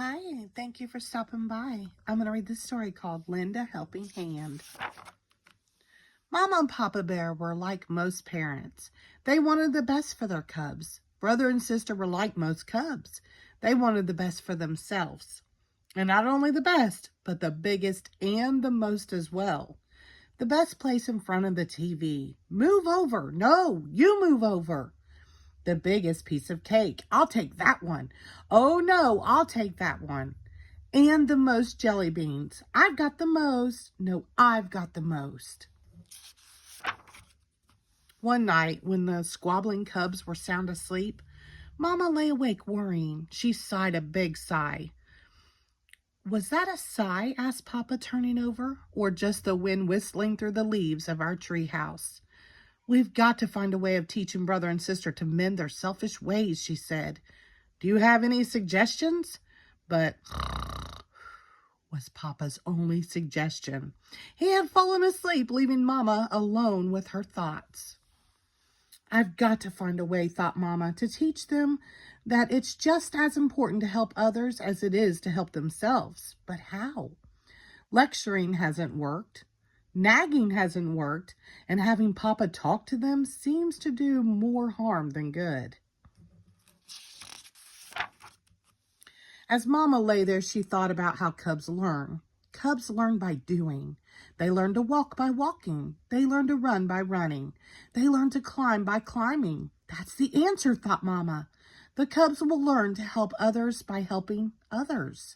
Hi, and thank you for stopping by. I'm going to read this story called Linda Helping Hand. Mama and Papa Bear were like most parents. They wanted the best for their cubs. Brother and sister were like most cubs. They wanted the best for themselves. And not only the best, but the biggest and the most as well. The best place in front of the TV. Move over. No, you move over. The biggest piece of cake. I'll take that one. Oh no, I'll take that one. And the most jelly beans. I've got the most. No, I've got the most. One night, when the squabbling cubs were sound asleep, Mama lay awake worrying. She sighed a big sigh. Was that a sigh? Asked Papa, turning over, or just the wind whistling through the leaves of our tree house? We've got to find a way of teaching brother and sister to mend their selfish ways, she said. Do you have any suggestions? But was Papa's only suggestion. He had fallen asleep, leaving Mama alone with her thoughts. I've got to find a way, thought Mama, to teach them that it's just as important to help others as it is to help themselves. But how? Lecturing hasn't worked. Nagging hasn't worked, and having Papa talk to them seems to do more harm than good. As Mama lay there, she thought about how cubs learn. Cubs learn by doing. They learn to walk by walking. They learn to run by running. They learn to climb by climbing. That's the answer, thought Mama. The cubs will learn to help others by helping others.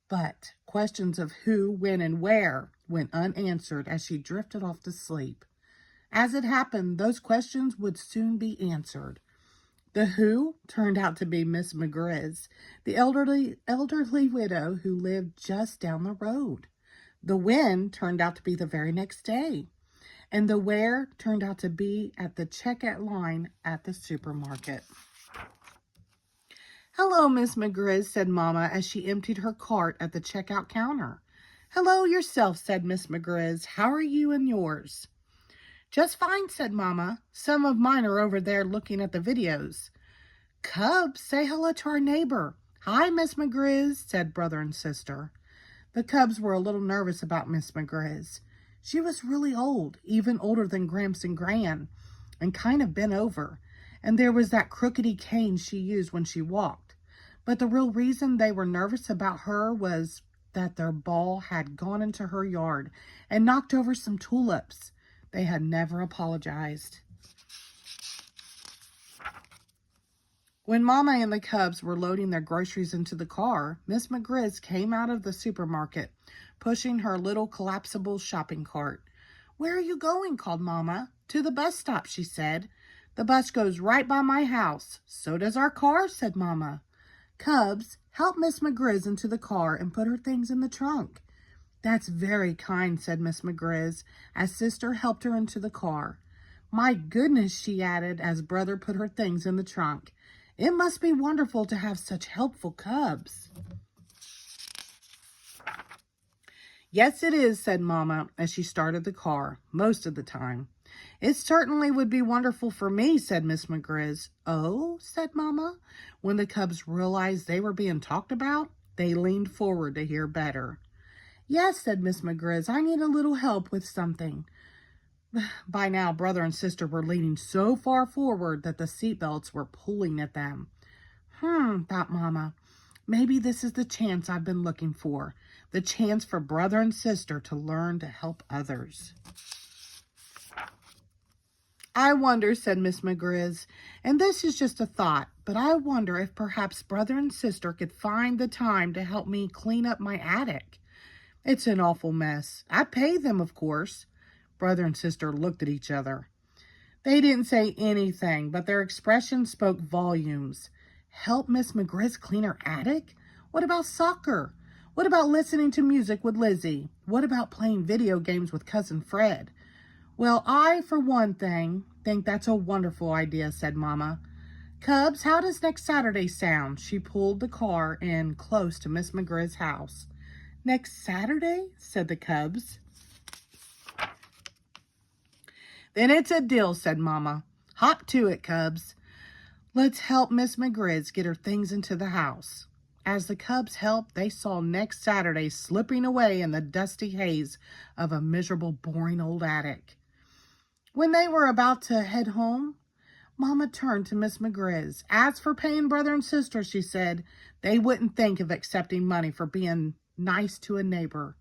But questions of who, when, and where went unanswered as she drifted off to sleep. As it happened, those questions would soon be answered. The who turned out to be Miss McGriz, the elderly widow who lived just down the road. The when turned out to be the very next day. And the where turned out to be at the checkout line at the supermarket. Hello, Miss McGriz, said Mama as she emptied her cart at the checkout counter. Hello yourself, said Miss McGriz. How are you and yours? Just fine, said Mama. Some of mine are over there looking at the videos. Cubs, say hello to our neighbor. Hi, Miss McGriz, said brother and sister. The cubs were a little nervous about Miss McGriz. She was really old, even older than Gramps and Gran, and kind of bent over. And there was that crookedy cane she used when she walked. But the real reason they were nervous about her was that their ball had gone into her yard and knocked over some tulips. They had never apologized. When Mama and the cubs were loading their groceries into the car, Miss McGriz came out of the supermarket, pushing her little collapsible shopping cart. Where are you going? Called Mama. To the bus stop, she said. The bus goes right by my house. So does our car, said Mama. Cubs, help Miss McGriz into the car and put her things in the trunk. That's very kind, said Miss McGriz, as sister helped her into the car. My goodness, she added, as brother put her things in the trunk. It must be wonderful to have such helpful cubs. Yes, it is, said Mama, as she started the car, most of the time. It certainly would be wonderful for me, said Miss McGriz. Oh, said Mama. When the cubs realized they were being talked about, they leaned forward to hear better. Yes, said Miss McGriz, I need a little help with something. By now, brother and sister were leaning so far forward that the seatbelts were pulling at them. Thought Mama. Maybe this is the chance I've been looking for. The chance for brother and sister to learn to help others. I wonder, said Miss McGriz, and this is just a thought, but I wonder if perhaps brother and sister could find the time to help me clean up my attic. It's an awful mess. I pay them, of course. Brother and sister looked at each other. They didn't say anything, but their expressions spoke volumes. Help Miss McGriz clean her attic? What about soccer? What about listening to music with Lizzie? What about playing video games with Cousin Fred? Well, I, for one thing, think that's a wonderful idea, said Mama. Cubs, how does next Saturday sound? She pulled the car in close to Miss McGriz's house. Next Saturday? Said the cubs. Then it's a deal, said Mama. Hop to it, cubs. Let's help Miss McGriz get her things into the house. As the cubs helped, they saw next Saturday slipping away in the dusty haze of a miserable, boring old attic. When they were about to head home, Mama turned to Miss McGriz. As for paying brother and sister, she said, they wouldn't think of accepting money for being nice to a neighbor.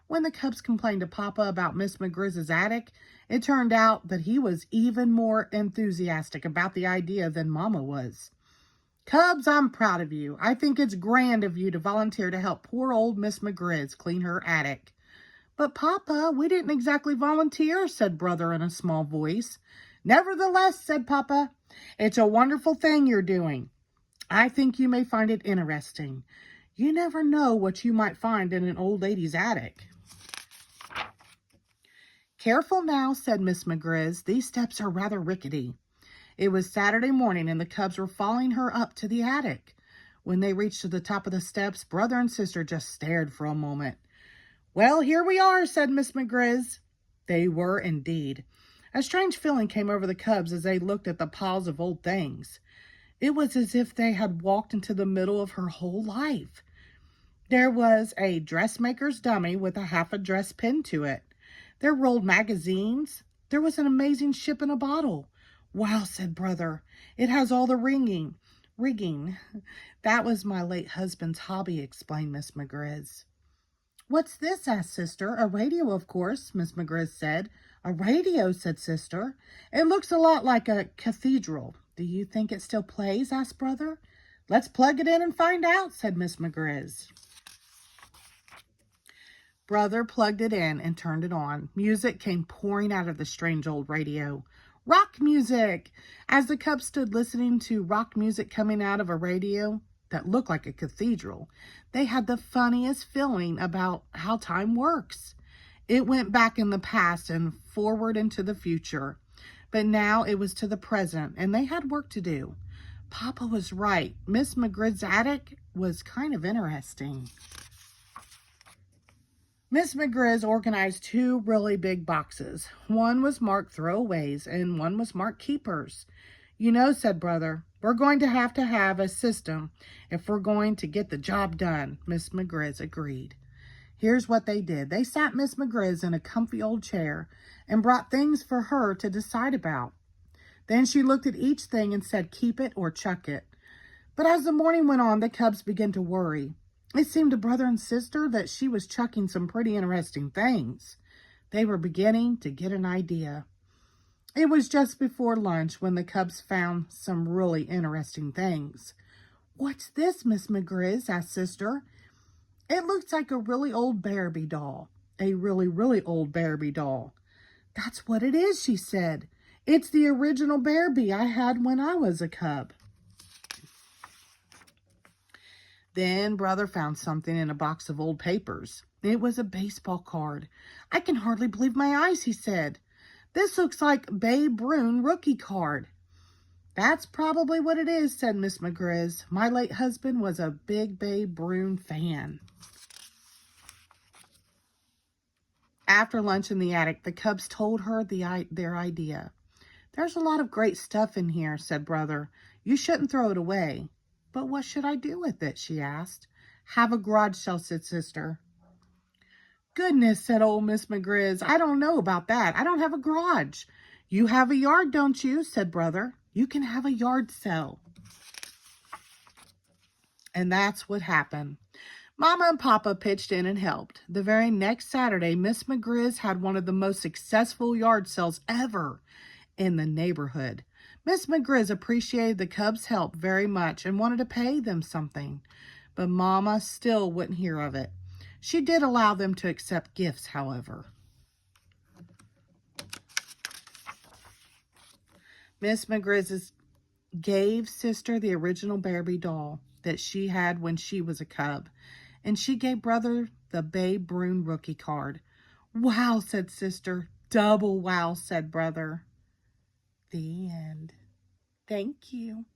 When the cubs complained to Papa about Miss McGriz's attic, it turned out that he was even more enthusiastic about the idea than Mama was. Cubs, I'm proud of you. I think it's grand of you to volunteer to help poor old Miss McGriz clean her attic. But Papa, we didn't exactly volunteer, said Brother in a small voice. Nevertheless, said Papa, it's a wonderful thing you're doing. I think you may find it interesting. You never know what you might find in an old lady's attic. Careful now, said Miss McGriz. These steps are rather rickety. It was Saturday morning, and the cubs were following her up to the attic. When they reached to the top of the steps, brother and sister just stared for a moment. Well, here we are, said Miss McGriz. They were indeed. A strange feeling came over the cubs as they looked at the piles of old things. It was as if they had walked into the middle of her whole life. There was a dressmaker's dummy with a half a dress pinned to it. There were old magazines. There was an amazing ship in a bottle. Wow, said Brother. It has all the rigging. That was my late husband's hobby, explained Miss McGriz. What's this? Asked Sister. A radio, of course, Miss McGriz said. A radio, said Sister. It looks a lot like a cathedral. Do you think it still plays? Asked Brother. Let's plug it in and find out, said Miss McGriz. Brother plugged it in and turned it on. Music came pouring out of the strange old radio. Rock music! As the cubs stood listening to rock music coming out of a radio that looked like a cathedral, they had the funniest feeling about how time works. It went back in the past and forward into the future. But now it was to the present, and they had work to do. Papa was right. Miss McGriz's attic was kind of interesting. Miss McGriz organized 2 really big boxes. One was marked throwaways and one was marked keepers. You know, said Brother, we're going to have a system if we're going to get the job done. Miss McGriz agreed. Here's what they did. They sat Miss McGriz in a comfy old chair and brought things for her to decide about. Then she looked at each thing and said, keep it or chuck it. But as the morning went on, the cubs began to worry. It seemed to Brother and Sister that she was chucking some pretty interesting things. They were beginning to get an idea. It was just before lunch when the cubs found some really interesting things. What's this, Miss McGriz? Asked Sister. It looks like a really old Barbie doll. A really, really old Barbie doll. That's what it is, she said. It's the original Barbie I had when I was a cub. Then Brother found something in a box of old papers. It was a baseball card. I can hardly believe my eyes, he said. This looks like Babe Ruth rookie card. That's probably what it is, said Miss McGriz. My late husband was a big Babe Ruth fan. After lunch in the attic, the cubs told her their idea. There's a lot of great stuff in here, said Brother. You shouldn't throw it away. But what should I do with it? She asked. Have a garage sale, said Sister. Goodness, said old Miss McGriz. I don't know about that. I don't have a garage. You have a yard, don't you? Said Brother. You can have a yard sale. And that's what happened. Mama and Papa pitched in and helped. The very next Saturday, Miss McGriz had one of the most successful yard sales ever in the neighborhood. Miss McGriz appreciated the cubs' help very much and wanted to pay them something, but Mama still wouldn't hear of it. She did allow them to accept gifts, however. Miss McGriz gave Sister the original Barbie doll that she had when she was a cub, and she gave Brother the Babe Ruth rookie card. Wow, said Sister. Double wow, said Brother. The end. Thank you.